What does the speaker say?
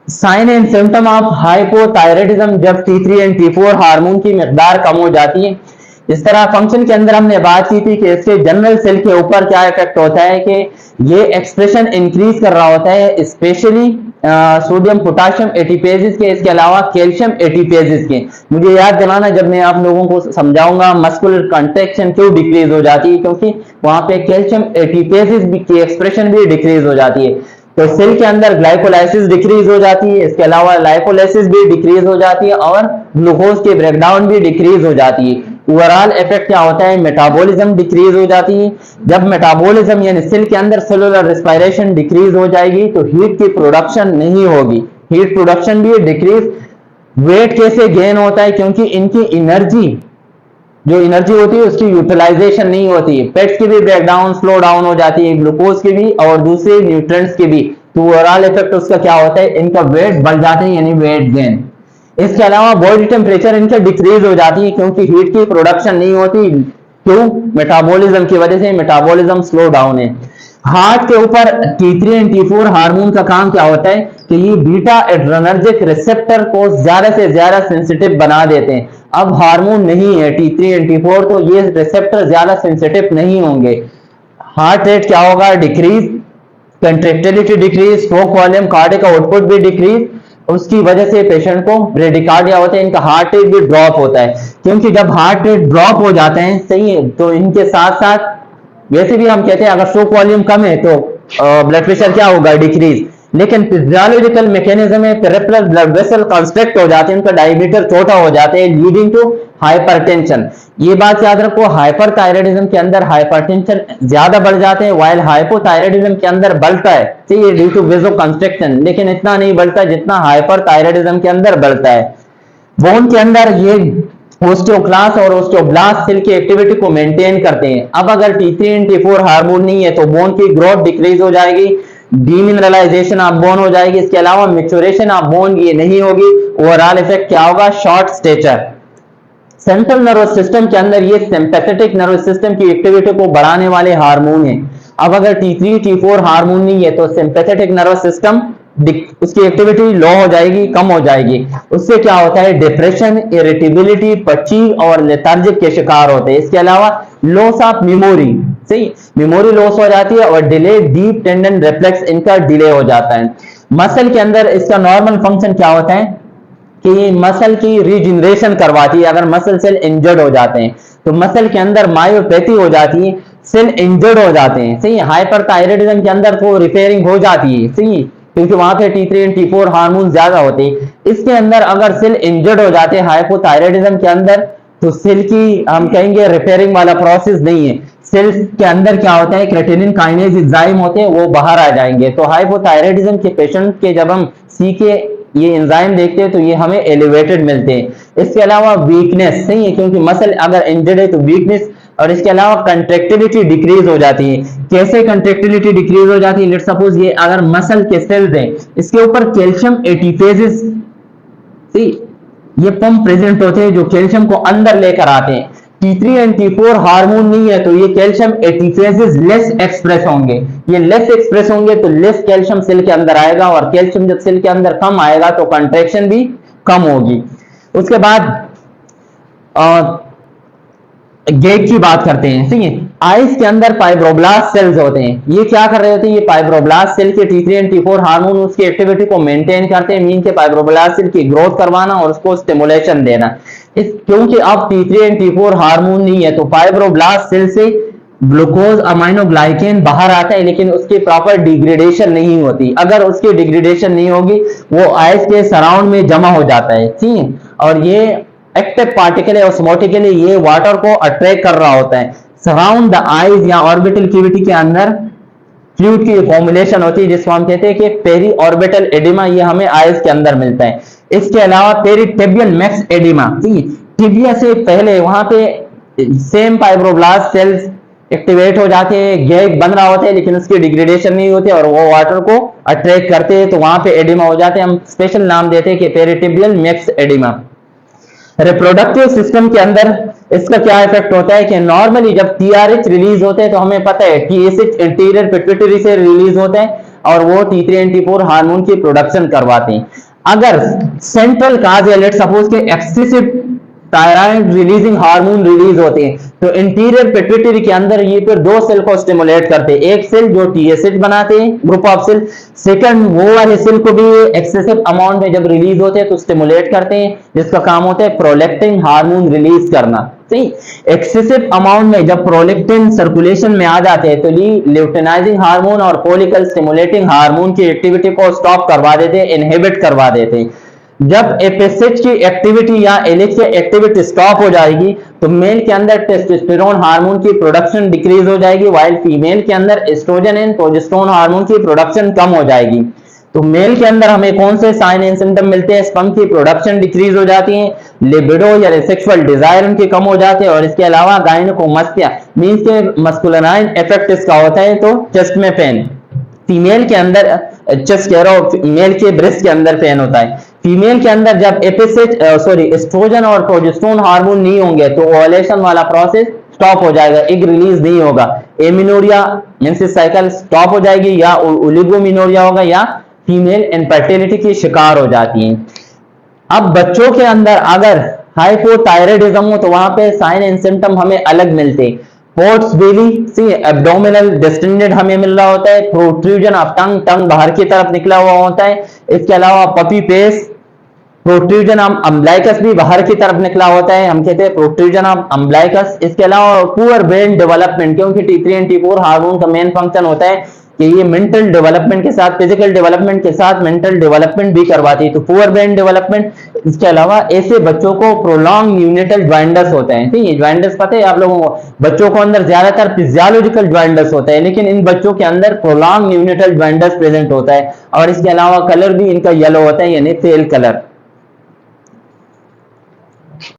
Sign and symptom of hypothyroidism, जब T3 and T4 hormone की मिकदार कम हो जाती है। इस तरह फंक्शन के अंदर हमने बात की थी कि इसके जनरल सेल के ऊपर क्या इफेक्ट होता है कि ये एक्सप्रेशन इंक्रीज कर रहा होता है, स्पेशली सोडियम पोटाशियम एटीपेजेस के, इसके अलावा कैल्शियम एटीपेजेस के। मुझे याद दिलाना जब मैं आप लोगों को समझाऊंगा मस्कुलर कंट्रैक्शन क्यों डिक्रीज हो जाती है, क्योंकि वहां पे कैल्शियम एटीपेजेस की एक्सप्रेशन भी डिक्रीज हो जाती है। तो सेल के अंदर ग्लाइकोलाइसिस डिक्रीज हो जाती है, इसके अलावा लाइपोलाइसिस भी डिक्रीज हो जाती है और ग्लूकोज की ब्रेकडाउन भी डिक्रीज हो जाती है। ओवरऑल इफेक्ट क्या होता है, मेटाबॉलिज्म डिक्रीज हो जाती है। जब मेटाबॉलिज्म यानी सेल के अंदर सेलुलर रेस्पिरेशन डिक्रीज हो जाएगी तो हीट की प्रोडक्शन नहीं होगी, हीट प्रोडक्शन भी डिक्रीज। वेट कैसे गेन होता है, क्योंकि इनकी एनर्जी जो एनर्जी होती है उसकी यूटिलाइजेशन नहीं होती है, फैट्स की भी ब्रेकडाउन स्लो डाउन हो जाती है, ग्लूकोज की भी और दूसरे न्यूट्रिएंट्स की भी। तो ओवरऑल इफेक्ट उसका क्या होता है, इनका वेट बढ़ जाते हैं यानी वेट गेन। इसके अलावा बॉडी टेम्परेचर इनका डिक्रीज हो जाती है, क्योंकि हीट की प्रोडक्शन नहीं होती। क्यों, मेटाबॉलिज्म की वजह से मेटाबॉलिज्म स्लो डाउन है। हार्ट के ऊपर T3 एंड T4 हार्मोन का काम क्या होता है कि ये बीटा एड्रेनर्जिक रिसेप्टर को ज्यादा से ज्यादा सेंसिटिव बना देते हैं। अब हार्मोन नहीं है T3 एंड T4 तो ये रिसेप्टर ज्यादा सेंसिटिव नहीं होंगे। हार्ट रेट क्या होगा, decrease, contractility decrease, stroke volume, cardiac output भी डिक्रीज। उसकी वजह से पेशेंट को ब्रेडिकार्डिया होता है, इनका हार्ट रेट भी ड्रॉप होता है। क्योंकि जब हार्ट रेट ड्रॉप हो जाते हैं, सही है, तो इनके साथ साथ वैसे भी हम कहते हैं अगर स्ट्रोक वॉल्यूम कम है तो ब्लड प्रेशर क्या होगा, डिक्रीज। लेकिन फिजियोलॉजिकल मैकेनिज्म में पेरिफेरल ब्लड वेसल कंस्ट्रक्ट हो जाते हैं, उनका डायमीटर छोटा हो जाता है, लीडिंग टू हाइपरटेंशन। ये बात याद रखो, हाइपरथायराइडिज्म के अंदर हाइपरटेंशन ज्यादा बढ़ जाते हैं, वाइल हाइपोथायराइडिज्म के अंदर बढ़ता है, ठीक ड्यू टू वेसो कंस्ट्रक्शन, लेकिन इतना नहीं बढ़ता जितना हाइपरथायराइडिज्म के अंदर बढ़ता है। बोन के अंदर ये ओस्टियोक्लास्ट और ओस्टियोब्लास्ट सेल की एक्टिविटी को मेंटेन करते हैं। अब अगर T3 एंड T4 हार्मोन नहीं है तो बोन की ग्रोथ डिक्रीज हो जाएगी, डीमिनरलाइजेशन ऑफ बोन हो जाएगी, इसके अलावा मैच्योरेशन ऑफ बोन ये नहीं होगी। ओवरऑल इफेक्ट क्या होगा, short stature. Central nervous system के अंदर ये सिंपैथेटिक नर्वस सिस्टम की एक्टिविटी को बढ़ाने वाले हार्मोन है। अब अगर T3 T4 हार्मोन नहीं है तो सिंपैथेटिक नर्वस सिस्टम उसकी एक्टिविटी लो हो जाएगी, कम हो जाएगी। उससे क्या होता है, डिप्रेशन, इरिटेबिलिटी, फटीग और लेथार्जिक के शिकार होते हैं। इसके अलावा लॉस ऑफ मेमोरी, सही, मेमोरी लॉस हो जाती है और डिले डीप टेंडन रिफ्लेक्स इनका डिले हो जाता है। मसल के अंदर इसका नॉर्मल फंक्शन क्या होता है कि ये मसल की रीजनरेशन करवाती है। अगर मसल सेल इंजर्ड हो जाते हैं तो मसल के अंदर मायोपैथी हो जाती है, सेल इंजर्ड हो जाते हैं, सही। हाइपरथायराइडिज्म के अंदर तो रिपेयरिंग हो जाती है, सही, क्योंकि वहां पे T3 एंड T4 हार्मोन ज्यादा होते हैं। इसके अंदर अगर सेल इंजर्ड हो जाते हैं हाइपोथायराइडिज्म के अंदर तो सेल की हम कहेंगे रिपेयरिंग वाला प्रोसेस नहीं है। सेल्स के अंदर क्या होता है, क्रेटिनिन काइनेज एंजाइम होते हैं, वो बाहर आ जाएंगे। तो हाइपोथायराइडिज्म के पेशेंट के जब हम सी के ये एंजाइम देखते हैं तो ये हमें एलिवेटेड मिलते हैं। इसके अलावा वीकनेस, सही है, क्योंकि मसल अगर इंजर्ड है तो वीकनेस, और इसके अलावा कंट्रेक्टिलिटी डिक्रीज हो जाती है। कैसे कंट्रेक्टिलिटी डिक्रीज हो जाती है, लेट्स सपोज ये अगर मसल के सेल्स हैं, इसके ऊपर कैल्शियम एटीफेजेस, ये पंप प्रेजेंट होते हैं जो कैल्शियम को अंदर लेकर आते हैं। T3 एंड T4 हार्मोन नहीं है तो ये कैल्शियम एटीफेजेस लेस एक्सप्रेस होंगे। ये लेस एक्सप्रेस होंगे तो लेस कैल्शियम सेल के अंदर आएगा, और कैल्शियम जब सेल के अंदर कम आएगा तो कंट्रैक्शन भी कम होगी। उसके बाद गेट की बात करते हैं, ठीक है। आइस के अंदर फाइब्रोब्लास्ट सेल्स होते हैं, ये क्या कर रहे होते हैं, ये फाइब्रोब्लास्ट सेल के T3 एंड T4 हार्मोन उसकी एक्टिविटी को मेंटेन करते हैं, मीन के फाइब्रोब्लास्ट सेल की ग्रोथ करवाना और उसको स्टिमुलेशन देना। क्योंकि अब T3 एंड T4 हार्मोन नहीं है तो फाइब्रोब्लास्ट सेल से ग्लूकोज अमाइनो ग्लाइकेन बाहर आता है, लेकिन उसकी प्रॉपर डिग्रेडेशन नहीं होती। अगर उसकी डिग्रेडेशन नहीं होगी वो आइस के सराउंड में जमा हो जाता है, ठीक है, और ये एक्टिव पार्टिकल है, ऑस्मोटिकली ये वाटर को अट्रैक्ट कर रहा होता है। सराउंड द आइज या ऑर्बिटल कैविटी के अंदर फ्लूइड की फॉर्मुलेशन होती है जिसको हम कहते हैं कि पेरी ऑर्बिटल एडिमा, ये हमें आइज के अंदर मिलता है। इसके अलावा पेरिटेबियल मैक्स एडिमा, टिबिया से पहले वहां पे सेम फाइब्रोब्लास्ट सेल्स एक्टिवेट हो जाते हैं, गैग बन रहा होता है, लेकिन उसकी डिग्रेडेशन नहीं होती और वो वाटर को अट्रैक्ट करते हैं, तो वहां पे एडिमा हो जाते हैं। हम स्पेशल नाम देते हैं कि पेरिटेबियल मैक्स एडिमा। रिप्रोडक्टिव सिस्टम के अंदर इसका क्या इफेक्ट होता है कि नॉर्मली जब TRH रिलीज होते हैं तो हमें पता है TSH इंटीरियर पिट्यूटरी से रिलीज होते हैं और वो T3 एंड T4 हार्मोन की प्रोडक्शन करवाते हैं। अगर सेंट्रल काज है, लेट सपोज के excessive thyroid releasing hormone release होते हैं, तो इंटीरियर पिट्यूटरी के अंदर ये फिर दो सेल को स्टिमुलेट करते हैं, एक सेल जो TSH बनाते हैं ग्रुप ऑफ सेल, सेकंड वो वाले सेल को भी एक्सेसिव अमाउंट में जब रिलीज होते हैं तो स्टिमुलेट करते हैं, जिसका काम होता है प्रोलेक्टिन हार्मोन रिलीज करना। सही, एक्सेसिव अमाउंट में जब प्रोलेक्टिन सर्कुलेशन में आ जाते हैं तो ल्यूटेनाइजिंग हार्मोन और फॉलिकल स्टिमुलेटिंग हार्मोन की एक्टिविटी को स्टॉप करवा देते हैं, इनहिबिट करवा देते हैं। जब एफएसएच की एक्टिविटी या एलएच की एक्टिविटी स्टॉप हो जाएगी तो मेल के अंदर टेस्टोस्टेरोन हार्मोन की प्रोडक्शन डिक्रीज हो जाएगी, वाइल फीमेल के अंदर एस्ट्रोजन एंड प्रोजेस्टेरोन हार्मोन की प्रोडक्शन कम हो जाएगी। तो मेल के अंदर हमें कौन से साइन एंड सिम्टम मिलते हैं? स्पर्म की प्रोडक्शन डिक्रीज हो जाती है, लिबिडो या सेक्सुअल डिजायर उनके कम हो जाते हैं, और इसके अलावा गायनेकोमास्टिया मींस के मस्कुलिनाइन इफेक्ट इसका होता है, तो चेस्ट में पेन। फीमेल के अंदर चेस्ट कह रहा हूं, मेल के ब्रेस्ट के अंदर पेन होता है। फीमेल के अंदर जब एस्ट्रोजन और प्रोजेस्टेरोन हार्मोन नहीं होंगे तो ओवुलेशन वाला प्रोसेस स्टॉप हो जाएगा, एग रिलीज नहीं होगा, एमिनोरिया मेंसेस साइकिल स्टॉप हो जाएगी, या ओलिगोमिनोरिया होगा, या फीमेल इनफर्टिलिटी की शिकार हो जाती है। अब बच्चों के अंदर अगर हाइपोथायराइडिज्म हो तो वहां पे साइन एंड सिम्टम हमें अलग मिलते हैं। पोर्ट्स बेली सी एब्डोमिनल डिस्टेंडेड हमें मिल रहा होता है, प्रोट्रूजन ऑफ टंग, टंग बाहर की तरफ निकला हुआ होता है। इसके अलावा puppy face, protrusion of umbilicus भी बाहर की तरफ निकला होता है, हम कहते हैं प्रोट्रूजन ऑफ अम्बलाइकस। इसके अलावा पुअर ब्रेन डेवलपमेंट, क्योंकि T3 एंड T4 हार्मोन का मेन फंक्शन होता है कि ये मेंटल डेवलपमेंट के साथ, फिजिकल डेवलपमेंट के साथ मेंटल डेवलपमेंट भी करवाती है, तो पुअर ब्रेन डेवलपमेंट। इसके अलावा ऐसे बच्चों को प्रोलॉन्ग न्यूनेटल ज्वाइंटस होते हैं। ठीक है, ज्वाइंटस पता है आप लोगों को, बच्चों को अंदर ज्यादातर फिजियोलॉजिकल ज्वाइंटस होता है, लेकिन इन बच्चों के अंदर प्रोलॉन्ग न्यूनेटल ज्वाइंटस प्रेजेंट होता है। और इसके अलावा कलर भी इनका येलो होता है, यानी पेल कलर।